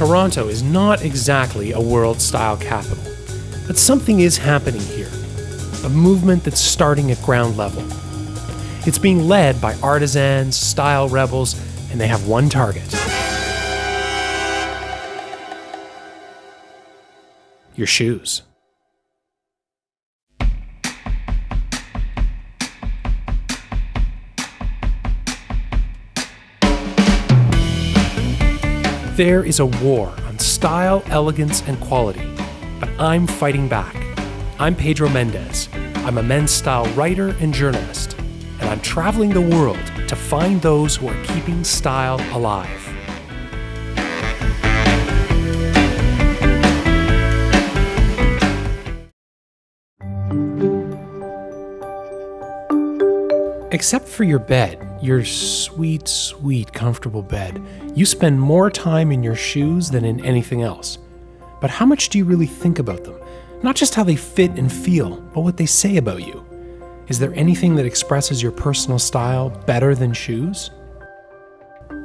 Toronto is not exactly a world style capital, but something is happening here. A movement that's starting at ground level. It's being led by artisans, style rebels, and they have one target. Your shoes. There is a war on style, elegance, and quality, but I'm fighting back. I'm Pedro Mendez. I'm a men's style writer and journalist, and I'm traveling the world to find those who are keeping style alive. Except for your bed, your sweet, sweet, comfortable bed, you spend more time in your shoes than in anything else. But how much do you really think about them? Not just how they fit and feel, but what they say about you. Is there anything that expresses your personal style better than shoes?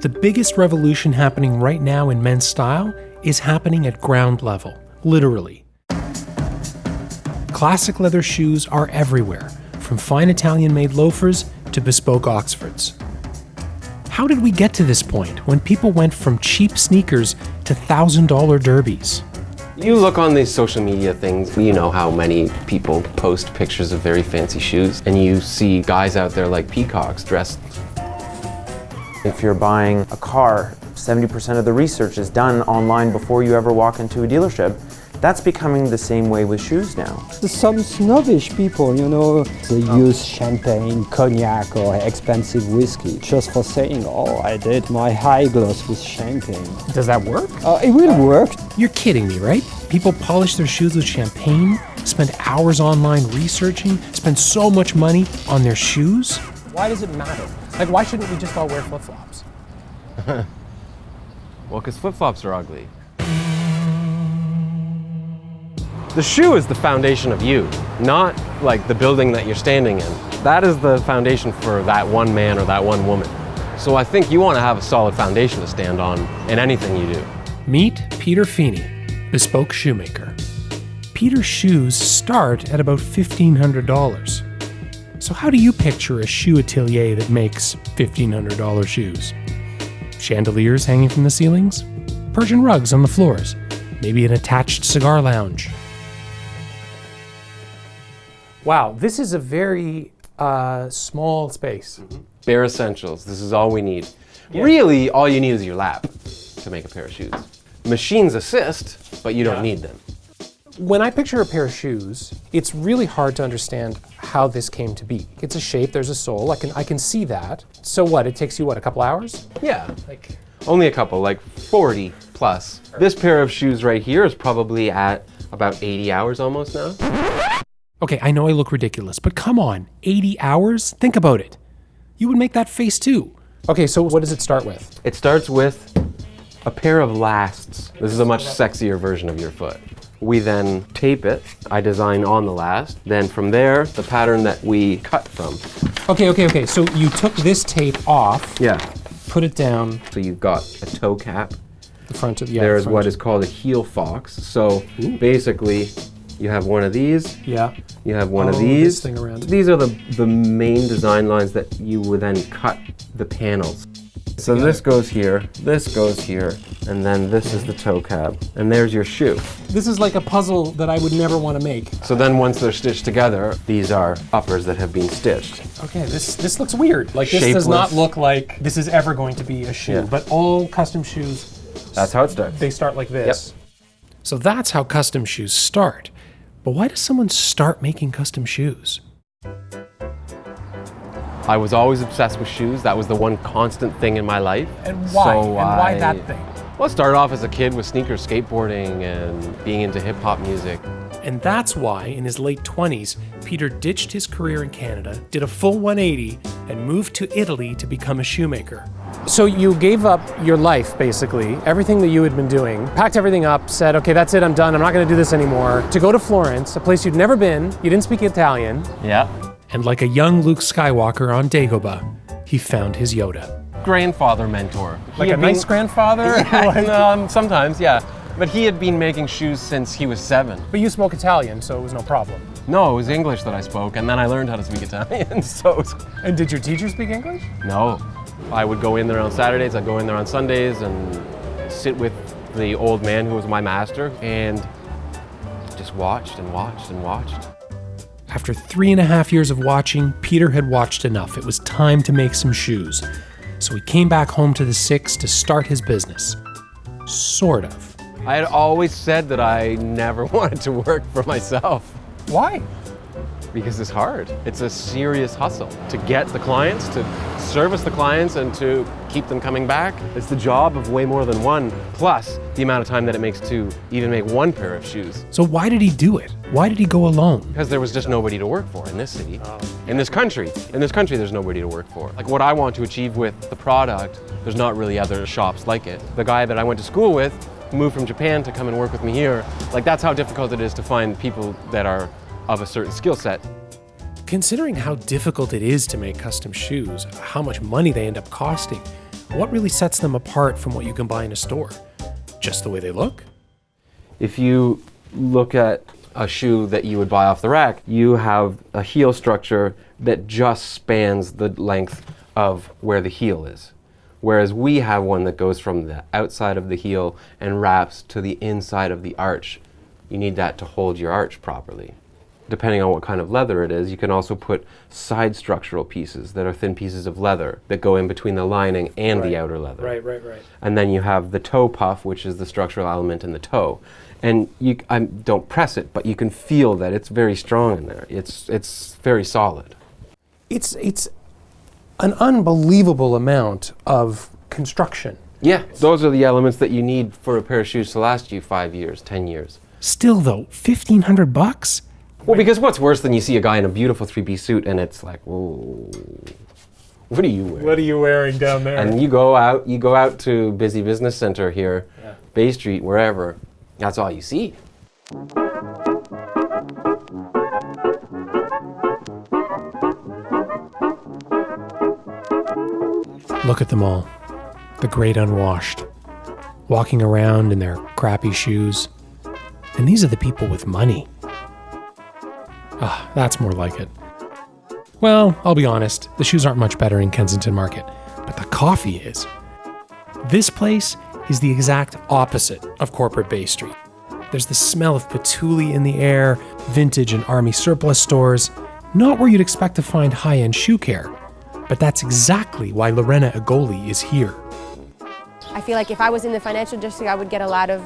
The biggest revolution happening right now in men's style is happening at ground level, literally. Classic leather shoes are everywhere, from fine Italian-made loafers to bespoke Oxfords. How did we get to this point when people went from cheap sneakers to $1,000 derbies? You look on these social media things, you know how many people post pictures of very fancy shoes, and you see guys out there like peacocks dressed. If you're buying a car, 70% of the research is done online before you ever walk into a dealership. That's becoming the same way with shoes now. Some snobbish people, they use champagne, cognac, or expensive whiskey just for saying, oh, I did my high gloss with champagne. Does that work? It will work. You're kidding me, right? People polish their shoes with champagne, spend hours online researching, spend so much money on their shoes? Why does it matter? Like, why shouldn't we just all wear flip-flops? Well, because flip-flops are ugly. The shoe is the foundation of you, not like the building that you're standing in. That is the foundation for that one man or that one woman. So I think you want to have a solid foundation to stand on in anything you do. Meet Peter Feeney, bespoke shoemaker. Peter's shoes start at about $1,500. So how do you picture a shoe atelier that makes $1,500 shoes? Chandeliers hanging from the ceilings? Persian rugs on the floors? Maybe an attached cigar lounge? Wow, this is a very small space. Mm-hmm. Bare essentials. This is all we need. Yeah. Really, all you need is your lap to make a pair of shoes. Machines assist, but you don't need them. When I picture a pair of shoes, it's really hard to understand how this came to be. It's a shape, there's a sole, I can see that. So what, it takes you, a couple hours? Yeah, only a couple, 40 plus. This pair of shoes right here is probably at about 80 hours almost now. Okay, I know I look ridiculous, but come on, 80 hours? Think about it. You would make that face too. Okay, so what does it start with? It starts with a pair of lasts. This is a much sexier version of your foot. We then tape it. I design on the last. Then from there, the pattern that we cut from. Okay. So you took this tape off. Yeah. Put it down. So you've got a toe cap. The front of There's what is called a heel fox. So basically, you have one of these. Yeah. You have one of these. This thing around it. These are the main design lines that you would then cut the panels. So this goes here, and then this is the toe cap, and there's your shoe. This is like a puzzle that I would never want to make. So then once they're stitched together, these are uppers that have been stitched. Okay, this looks weird. This Shapeless. does not look like this is ever going to be a shoe, but all custom shoes, that's how it starts. They start like this. Yep. So that's how custom shoes start. But why does someone start making custom shoes? I was always obsessed with shoes. That was the one constant thing in my life. And why? Why that thing? Well, I started off as a kid with sneakers, skateboarding, and being into hip-hop music. And that's why, in his late 20s, Peter ditched his career in Canada, did a full 180, and moved to Italy to become a shoemaker. So you gave up your life, basically, everything that you had been doing, packed everything up, said, okay, that's it, I'm done, I'm not gonna do this anymore, to go to Florence, a place you'd never been, you didn't speak Italian. Yeah. And like a young Luke Skywalker on Dagobah, he found his Yoda. grandfather mentor. Like He a had nice grandfather? Sometimes, yeah. But he had been making shoes since he was 7. But you spoke Italian, so it was no problem. No, it was English that I spoke, and then I learned how to speak Italian, so it was... And did your teacher speak English? No. I would go in there on Saturdays, I'd go in there on Sundays and sit with the old man who was my master and just watched and watched and watched. After 3.5 years of watching, Peter had watched enough. It was time to make some shoes. So he came back home to the Six to start his business. Sort of. I had always said that I never wanted to work for myself Why? because it's hard. It's a serious hustle to get the clients, to service the clients, and to keep them coming back. It's the job of way more than one, plus the amount of time that it makes to even make one pair of shoes. So why did he do it? Why did he go alone? Because there was just nobody to work for in this city. In this country, there's nobody to work for. Like what I want to achieve with the product, there's not really other shops like it. The guy that I went to school with moved from Japan to come and work with me here. Like that's how difficult it is to find people that are of a certain skill set. Considering how difficult it is to make custom shoes, how much money they end up costing, what really sets them apart from what you can buy in a store? Just the way they look? If you look at a shoe that you would buy off the rack, you have a heel structure that just spans the length of where the heel is. Whereas we have one that goes from the outside of the heel and wraps to the inside of the arch. You need that to hold your arch properly. Depending on what kind of leather it is, you can also put side structural pieces that are thin pieces of leather that go in between the lining and the outer leather. Right. And then you have the toe puff, which is the structural element in the toe. And I don't press it, but you can feel that it's very strong in there. It's very solid. It's an unbelievable amount of construction. Yeah, those are the elements that you need for a pair of shoes to last you 5 years, 10 years. Still though, $1,500? Well, because what's worse than you see a guy in a beautiful 3-piece suit and it's like, whoa, what are you wearing? What are you wearing down there? And you go out to busy business center here, Bay Street, wherever, that's all you see. Look at them all. The great unwashed. Walking around in their crappy shoes. And these are the people with money. Ah, that's more like it. Well, I'll be honest, the shoes aren't much better in Kensington Market, but the coffee is. This place is the exact opposite of corporate Bay Street. There's the smell of patchouli in the air, vintage and army surplus stores, not where you'd expect to find high-end shoe care. But that's exactly why Lorena Agoli is here. I feel like if I was in the financial district, I would get a lot of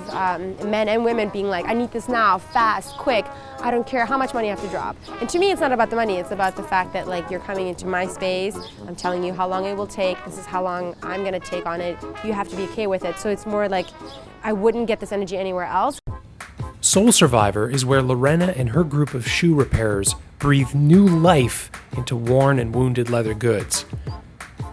men and women being like, I need this now, fast, quick. I don't care how much money I have to drop. And to me, it's not about the money. It's about the fact that like you're coming into my space. I'm telling you how long it will take. This is how long I'm going to take on it. You have to be okay with it. So it's more like I wouldn't get this energy anywhere else. Soul Survivor is where Lorena and her group of shoe repairers breathe new life into worn and wounded leather goods.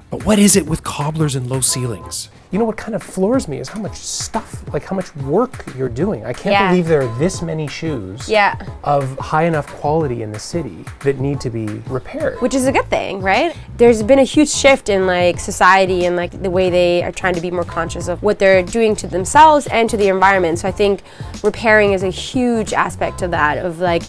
But what is it with cobblers and low ceilings? You know what kind of floors me is how much stuff, like how much work you're doing. I can't believe there are this many shoes of high enough quality in the city that need to be repaired. Which is a good thing, right? There's been a huge shift in like society and like the way they are trying to be more conscious of what they're doing to themselves and to the environment. So I think repairing is a huge aspect of that, of like,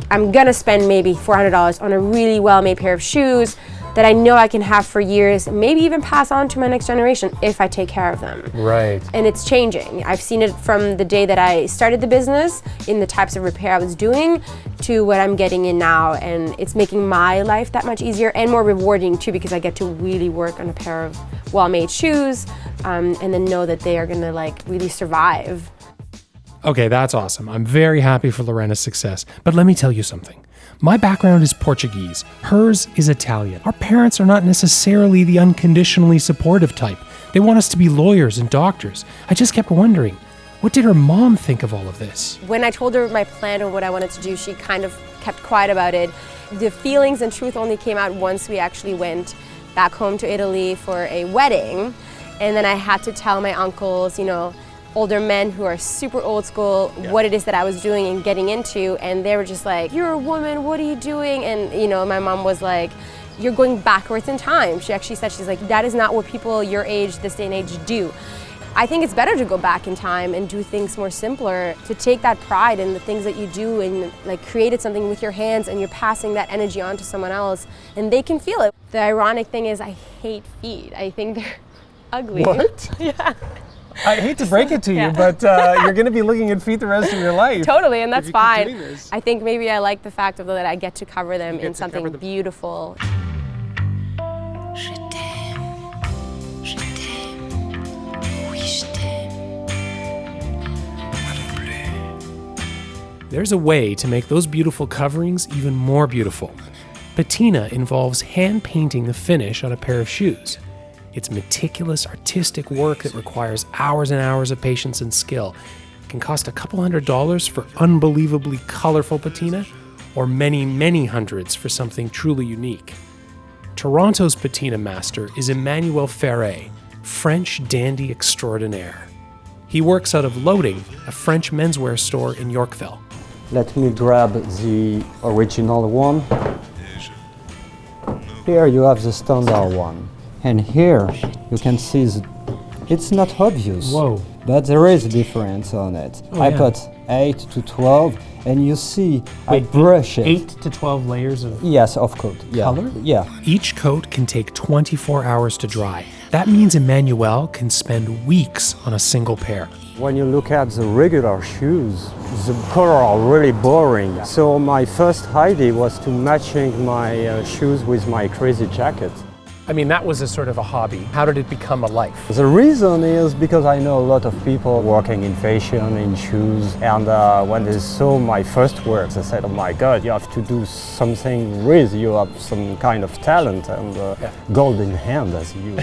I'm gonna spend maybe $400 on a really well-made pair of shoes that I know I can have for years, maybe even pass on to my next generation if I take care of them. Right. And it's changing. I've seen it from the day that I started the business in the types of repair I was doing to what I'm getting in now, and it's making my life that much easier and more rewarding too, because I get to really work on a pair of well-made shoes and then know that they are gonna like really survive. Okay, that's awesome. I'm very happy for Lorena's success, but let me tell you something. My background is Portuguese. Hers is Italian. Our parents are not necessarily the unconditionally supportive type. They want us to be lawyers and doctors. I just kept wondering, what did her mom think of all of this? When I told her my plan and what I wanted to do, she kind of kept quiet about it. The feelings and truth only came out once we actually went back home to Italy for a wedding. And then I had to tell my uncles, you know, older men who are super old school, what it is that I was doing and getting into, and they were just like, you're a woman, what are you doing? And you know, my mom was like, you're going backwards in time. She actually said, she's like, that is not what people your age, this day and age do. I think it's better to go back in time and do things more simpler, to take that pride in the things that you do and like created something with your hands and you're passing that energy on to someone else and they can feel it. The ironic thing is I hate feet. I think they're ugly. What? Yeah. I hate to break it to you, Yeah. but you're going to be looking at feet the rest of your life. Totally, and that's you keep doing fine. this. I think maybe I like the fact of that I get to cover them get in to something cover them. beautiful. Je t'aime, je t'aime, oui je t'aime. Moi non plus. There's a way to make those beautiful coverings even more beautiful. Patina involves hand painting the finish on a pair of shoes. It's meticulous, artistic work that requires hours and hours of patience and skill. It can cost a couple $100s for unbelievably colorful patina, or many, many hundreds for something truly unique. Toronto's patina master is Emmanuel Ferret, French dandy extraordinaire. He works out of Loading, a French menswear store in Yorkville. Let me grab the original one. Here you have the standard one. And here you can see it's not obvious. Whoa. But there is a difference on it. Oh, I yeah. put 8 to 12 and you see I brush it. 8 to 12 layers of Yes, of course. Yeah. Color? Yeah. Each coat can take 24 hours to dry. That means Emmanuel can spend weeks on a single pair. When you look at the regular shoes, the color are really boring. So my first idea was to matching my shoes with my crazy jacket. I mean, that was a sort of a hobby. How did it become a life? The reason is because I know a lot of people working in fashion, in shoes, and when they saw my first work, they said, oh my God, you have to do something with, you have some kind of talent and golden hand as you,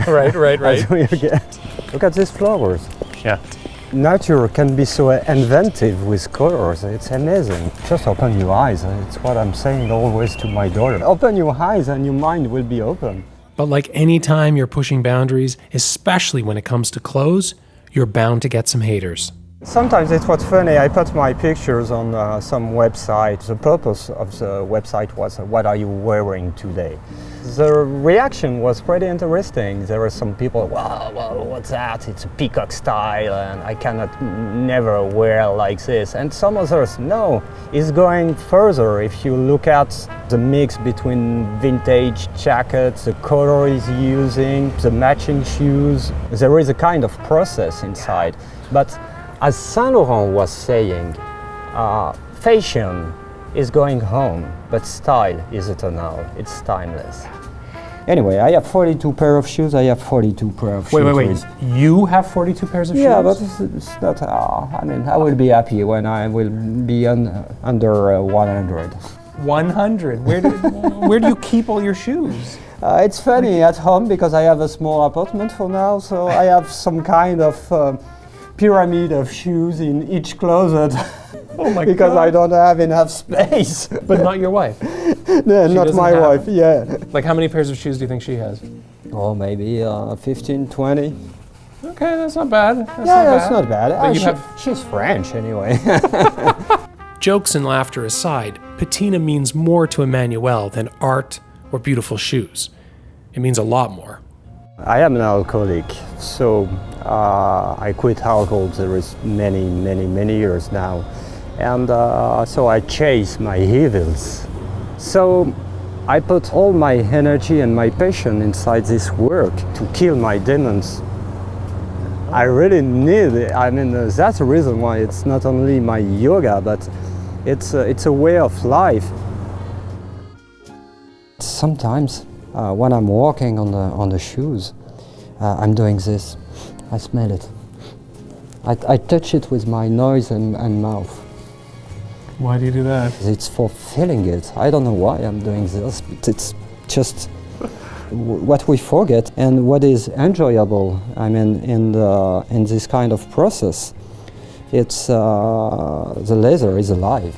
right. as you get. Look at these flowers. Yeah. Nature can be so inventive with colors, it's amazing. Just open your eyes, it's what I'm saying always to my daughter. Open your eyes and your mind will be open. But like any time you're pushing boundaries, especially when it comes to clothes, you're bound to get some haters. Sometimes it's what's funny, I put my pictures on some website. The purpose of the website was, what are you wearing today? The reaction was pretty interesting. There were some people, wow, what's that? It's a peacock style and I cannot never wear like this. And some others, no, it's going further. If you look at the mix between vintage jackets, the color is using, the matching shoes, there is a kind of process inside. But as Saint Laurent was saying, fashion is going home, but style is eternal, it's timeless. Anyway, I have 42 pair of shoes, I have 42 pair of shoes. You have 42 pairs of shoes? Yeah, but it's not, I mean, I will be happy when I will be under 100. 100. Where do you keep all your shoes? It's funny at home because I have a small apartment for now, so I have some kind of pyramid of shoes in each closet. Oh my because God. I don't have enough space. But not your wife. No, not doesn't my have wife, yeah. Like how many pairs of shoes do you think she has? Oh, maybe 15, 20. Okay, that's not bad. That's not bad. But you She's French anyway. Jokes and laughter aside, patina means more to Emmanuel than art or beautiful shoes. It means a lot more. I am an alcoholic, so I quit alcohol there is many years now. And so I chase my evils. So I put all my energy and my passion inside this work to kill my demons. I really need it. I mean, that's the reason why it's not only my yoga, but it's a way of life. Sometimes when I'm walking on the shoes, I'm doing this. I smell it. I touch it with my nose and mouth. Why do you do that? It's for feeling it. I don't know why I'm doing this, but it's just what we forget and what is enjoyable. I mean, in this kind of process, it's the laser is alive.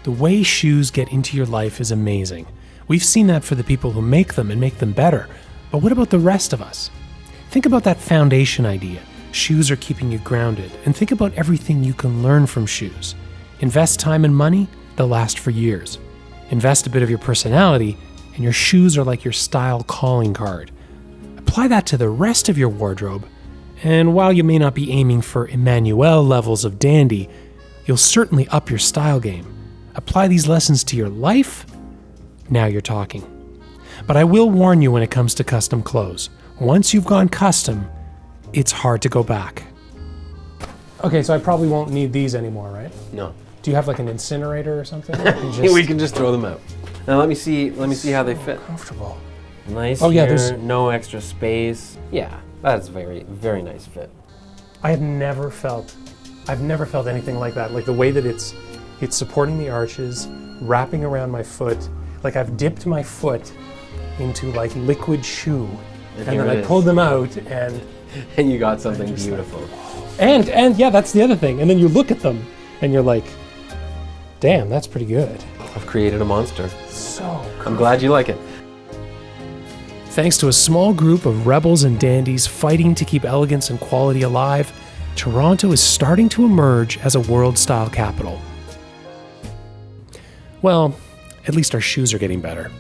The way shoes get into your life is amazing. We've seen that for the people who make them and make them better. But what about the rest of us? Think about that foundation idea. Shoes are keeping you grounded. And think about everything you can learn from shoes. Invest time and money, they'll last for years. Invest a bit of your personality, and your shoes are like your style calling card. Apply that to the rest of your wardrobe, and while you may not be aiming for Emmanuel levels of dandy, you'll certainly up your style game. Apply these lessons to your life, now you're talking. But I will warn you when it comes to custom clothes. Once you've gone custom, it's hard to go back. Okay, so I probably won't need these anymore, right? No. Do you have like an incinerator or something? We can just throw them out. Now let me see how they fit. Comfortable. Nice. Oh, yeah, here, there's- no extra space. Yeah, that's very, very nice fit. I've never felt anything like that. Like the way that it's supporting the arches, wrapping around my foot. Like I've dipped my foot into like liquid shoe, and here then it I is. pulled them out, and And you got something beautiful. yeah, that's the other thing. And then you look at them, and you're like, damn, that's pretty good. I've created a monster. So I'm glad you like it. Thanks to a small group of rebels and dandies fighting to keep elegance and quality alive, Toronto is starting to emerge as a world-style capital. Well, at least our shoes are getting better.